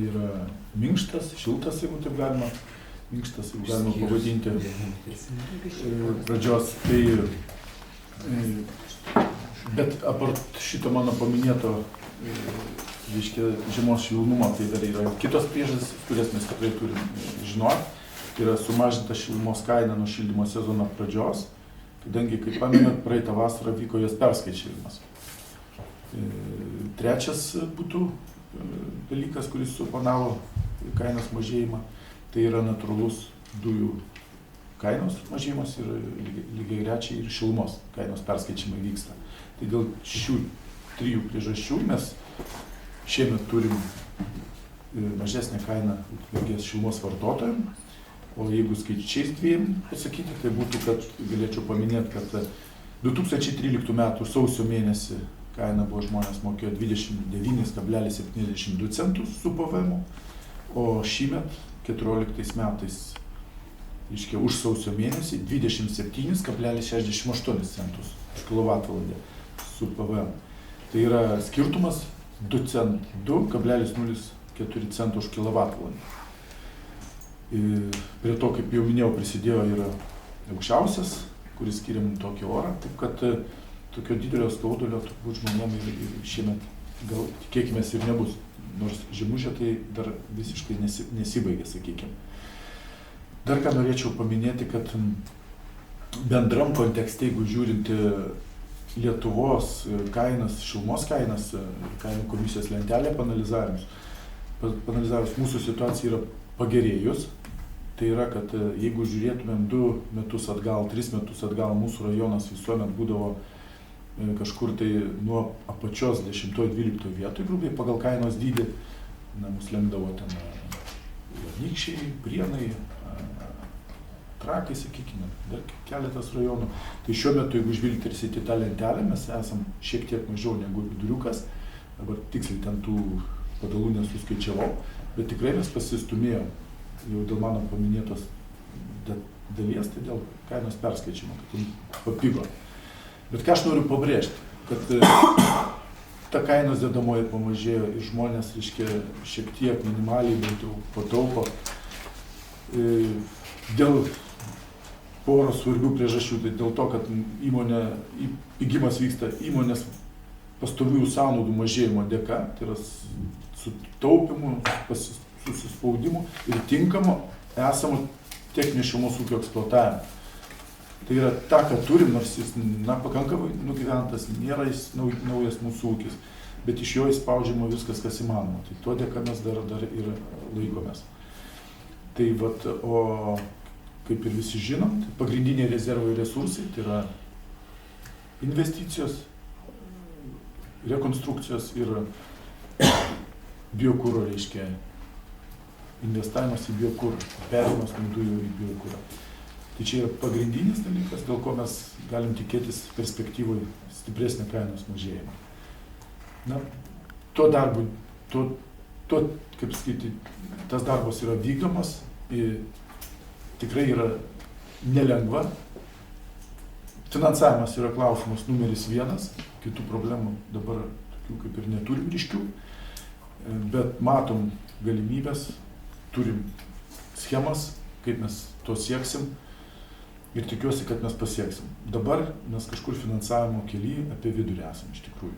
Yra minkštas, šiltas, jeigu taip galima, minkštas, jeigu galima pavadinti pradžios. Bet apart šito mano paminėto, reiškia, žiemos šilnumo, tai dar yra kitos priežastys, kurias mes tikrai turim žinoti. Tai yra sumažinta šilumos kaina nuo šildymo sezono pradžios, kadangi, kaip pamenat, praeitą vasarą vyko jos perskaičiavimas. Trečias būtų dalykas, kuris suponavo kainos mažėjimą, tai yra natūralus dujų kainos mažėjimas ir lygiai grečiai ir šilumos kainos perskaičiavimai vyksta. Tai dėl šių trijų priežasčių mes šiemet turim mažesnę kainą ukmergės šilumos vartotojam, o jeigu skaičiais dviem pasakyti, tai būtų, kad galėčiau paminėti, kad 2013 metų sausio mėnesį kaina buvo, žmonės mokėjo 29,72 centus su PVM, o šįmet 14 metais, reiškia, už sausio mėnesį 27,68 centus už kilovatvalandę su PVM. Tai yra skirtumas 2,04 centų už kilovatvalandę. Prie to, kaip jau minėjau, prisidėjo ir aukščiausias, kuris skiria mums tokį orą, taip kad tokio didelio skaudulio turbūt žmonėm ir šiemet gal tikėkimės ir nebus, nors žiemužė tai dar visiškai nesibaigė, sakykime. Dar ką norėčiau paminėti, kad bendram kontekste, jeigu žiūrinti Lietuvos kainas, šilumos kainas, kainų komisijos lentelę panalizavus, mūsų situacija yra pagerėjus. Tai yra, kad jeigu žiūrėtumėm 2 metus atgal, 3 metus atgal, mūsų rajonas visuomet būdavo kažkur tai nuo apačios 10-12 vietoj, grubiai pagal kainos dydį, mus lenkdavo ten Anykščiai, Prienai, Trakai, sakykime, dar keletas rajonų. Tai šiuo metu, jeigu žvilgtelsit į tą lentelę, mes esam šiek tiek mažiau negu viduriukas, dabar tiksliai ten tų padalų nesuskaičiavau, bet tikrai mes pasistumėjom jau dėl mano paminėtos dalies, tai dėl kainos perskaičiavimo, kad jin papigo. Bet ką aš noriu pabrėžti, kad ta kainos dedamoji pamažėjo ir žmonės, reiškia, šiek tiek minimaliai bent jau pataupo dėl poros svarbių priežasčių. Tai dėl to, kad pigimas vyksta įmonės pastovių sąnaudų mažėjimo dėka, tai yra sutaupimu, susispaudimu ir tinkamo esamo techninio šilumos ūkio eksploatavimo. Tai yra ta, ką turim, nors jis pakankamai nugyventas, nėra jis naujas mūsų ūkis, bet iš jo įspaudžiama viskas, kas įmanoma. Tai to dėka mes dar ir laikomės. Tai vat, o kaip ir visi žinom, tai pagrindiniai rezervai resursai, tai yra investicijos, rekonstrukcijos ir biokuro, reiškia, investavimas į biokurą, perėjimas nuo dujų į biokurą. Tai čia yra pagrindinis dalykas, dėl ko mes galim tikėtis perspektyvoje stipresnį kainos mažėjimą. Na, kaip sakyti, tas darbas yra vykdomas, tikrai yra nelengva. Finansavimas yra klausimas numeris 1, kitų problemų dabar tokių kaip ir neturim ryškių, bet matom galimybės, turim schemas, kaip mes to sieksim. Ir tikiuosi, kad mes pasieksim. Dabar mes kažkur finansavimo kely apie vidurį esam iš tikrųjų.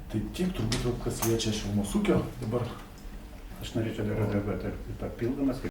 Tai tiek turbūt, kas liečia šilumos ūkio. Dabar aš norėčiau dar papildomas.